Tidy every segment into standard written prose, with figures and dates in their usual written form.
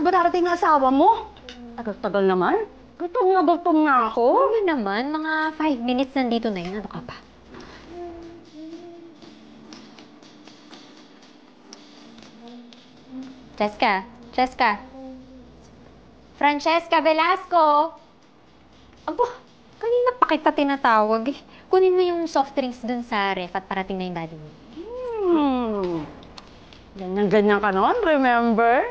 ba darating ang asawa mo? Tagal-tagal naman. Gutom na ako. Oo naman, mga 5 minutes nandito na yun. Ano ka pa? Cheska. Francesca Velasco! Aba, kanina pa kita tinatawag eh. Kunin mo yung soft drinks dun sa ref at parating na yung daddy mo. Ganyan-ganyan ka noon, remember?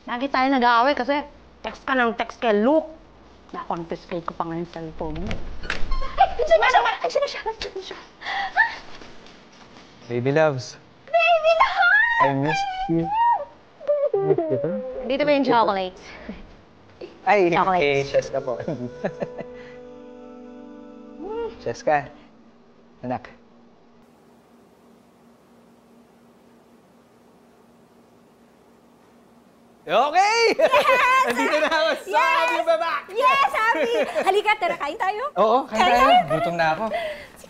Lagi tayo nag-aaway kasi text ka ng text kay Luke. Na-confiscate ko pa nga yung cellphone mo. Ay! Andiyan na siya! Baby loves. Baby loves! I miss you. Dito ba yung chocolates? Ay, Chocolates. Cheska po. Cheska. Anak. Okay! Yes! Nandito na ako. Sabi ba ba? Yes, Abby! Halika, tara, kain tayo. Oo, kain tayo. Gutom na ako.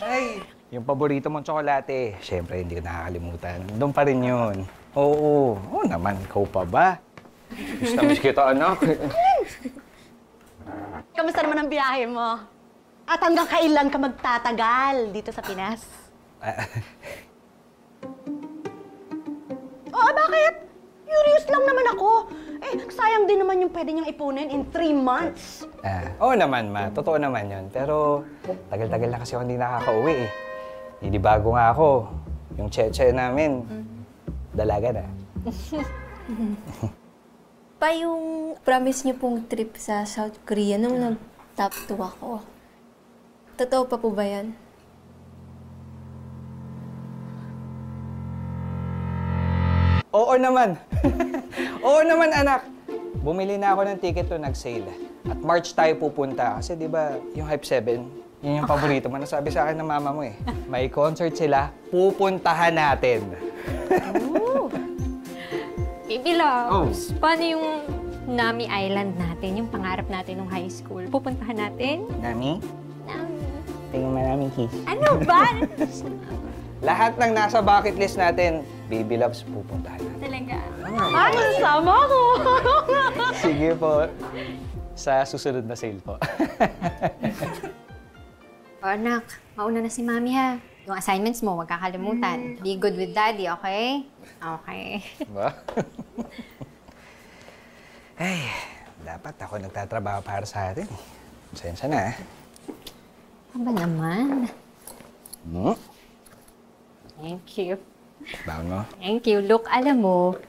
Ay, yung paborito mong tsokolate, syempre hindi ko nakakalimutan. Doon pa rin yun. Oo naman, ikaw pa ba? Miss kita, anak. Kamusta naman ang biyahe mo? At hanggang kailan ka magtatagal dito sa Pinas? Oo, bakit? Curious lang naman ako. Sayang din naman yung pwede niyang ipunin in 3 months. Oo naman, ma. Totoo naman yun. Pero tagal-tagal na kasi ako hindi nakakauwi eh. Hindi bago nga ako. Yung cheche namin, dalaga na. Pa yung promise niyo pong trip sa South Korea nung nag-top 2 ako. Totoo pa po ba yan? Oo naman. Oo naman, anak. Bumili na ako ng ticket to nag-sale. At March tayo pupunta. Kasi di ba yung Hype 7, yun yung paborito mo. Nasabi sa akin ng mama mo eh. May concert sila, pupuntahan natin. Baby loves, paano yung Nami Island natin, yung pangarap natin nung high school? Pupuntahan natin? Nami? Nami. Tingin maraming kiss. Ano ba? Lahat ng nasa bucket list natin, baby loves, pupuntahan natin. Talaga? Ay, sama ko! Sige po. Sa susunod na sale po. Anak, mauna na si Mami ha. Yung assignments mo, huwag kakalimutan. Be good with Daddy, okay? Okay. Ba? Ay, dapat ako nagtatrabaho para sa atin. Pasensya na, Aba naman. Hmm? Thank you. Baon mo? Thank you. Look, alam mo,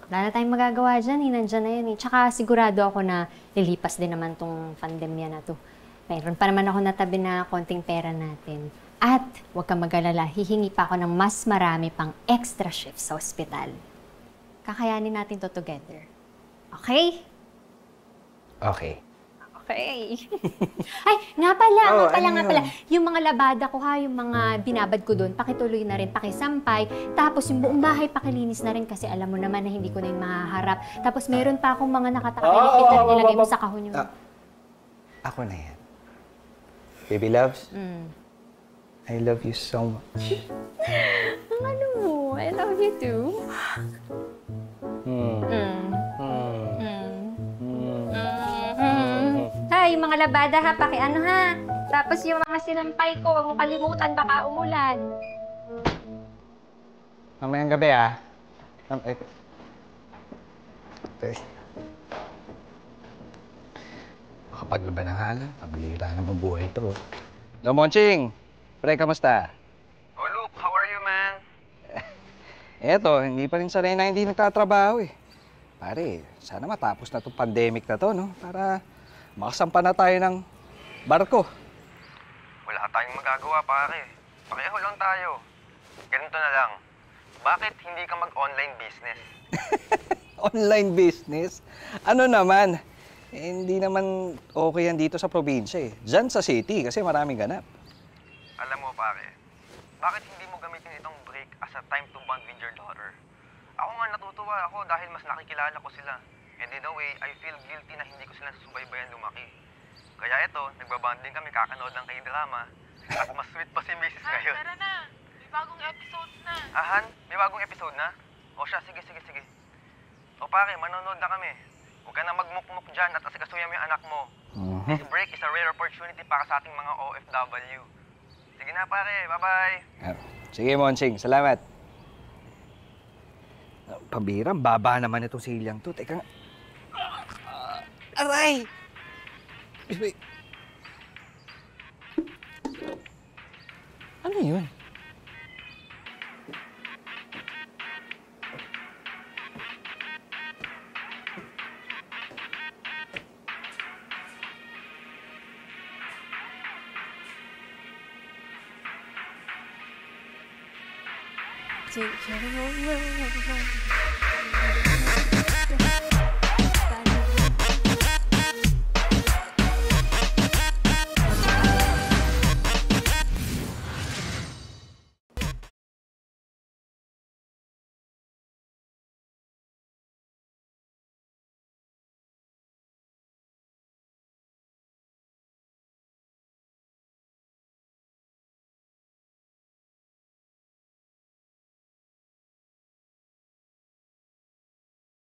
wala na tayong magagawa dyan eh. Nandyan na yan eh. Tsaka sigurado ako na lilipas din naman tong pandemya na to. Mayroon pa naman ako natabi na konting pera natin. At huwag kang mag-alala, hihingi pa ako ng mas marami pang extra shifts sa ospital. Kakayanin natin to together. Okay? Okay. Okay. Ay, nga pala. Ano yun? Yung mga labada ko ha, yung mga binabad ko doon, pakituloy na rin, pakisampay. Tapos yung buong bahay pakilinis na rin kasi alam mo naman na hindi ko na yung mahaharap. Tapos meron pa akong mga nakatakapilipit na rin nilagay mo sa kahon yung... Ako na yan. Baby loves, I love you so much. Ano mo? I love you too. Hay, yung mga labada ha, pakiano ha. Tapos yung mga sinampay ko, huwag mong kalimutan, baka umulan. Mamayang gabi Kapag ba ng halan, pabihira na mabuhay ito. Hello, Monching! Pre, kamusta? Oh, Luke, how are you, man? Eto, hindi pa rin sanay na hindi nagtatrabaho eh. Pare, sana matapos na itong pandemic na to, no? Para makasampa na tayo ng barko. Wala tayong magagawa, pare. Pareho lang tayo. Ganito na lang. Bakit hindi ka mag-online business? Online business? Ano naman? Hindi naman okay yan dito sa probinsya eh. Diyan sa city kasi maraming ganap. Alam mo, pare, bakit hindi mo gamitin itong break as a time to bond with your daughter? Ako nga natutuwa ako dahil mas nakikilala ko sila. And in a way, I feel guilty na hindi ko sila subaybayan lumaki. Kaya ito, nagbabanding kami, kakanood ng K-drama. At mas sweet pa si Mrs. ngayon. Tara na! May bagong episodes na! Han? May bagong episode na? O siya, sige. O pare, manonood na kami. Huwag ka na magmukmuk dyan at asikasuyan mo yung anak mo. This break is a rare opportunity para sa ating mga OFW. Sige na pare, bye-bye. Sige, Monsing. Salamat. Pambira, baba naman itong silyang to. Teka nga. Aray! Wait. Ano yun? Take care of my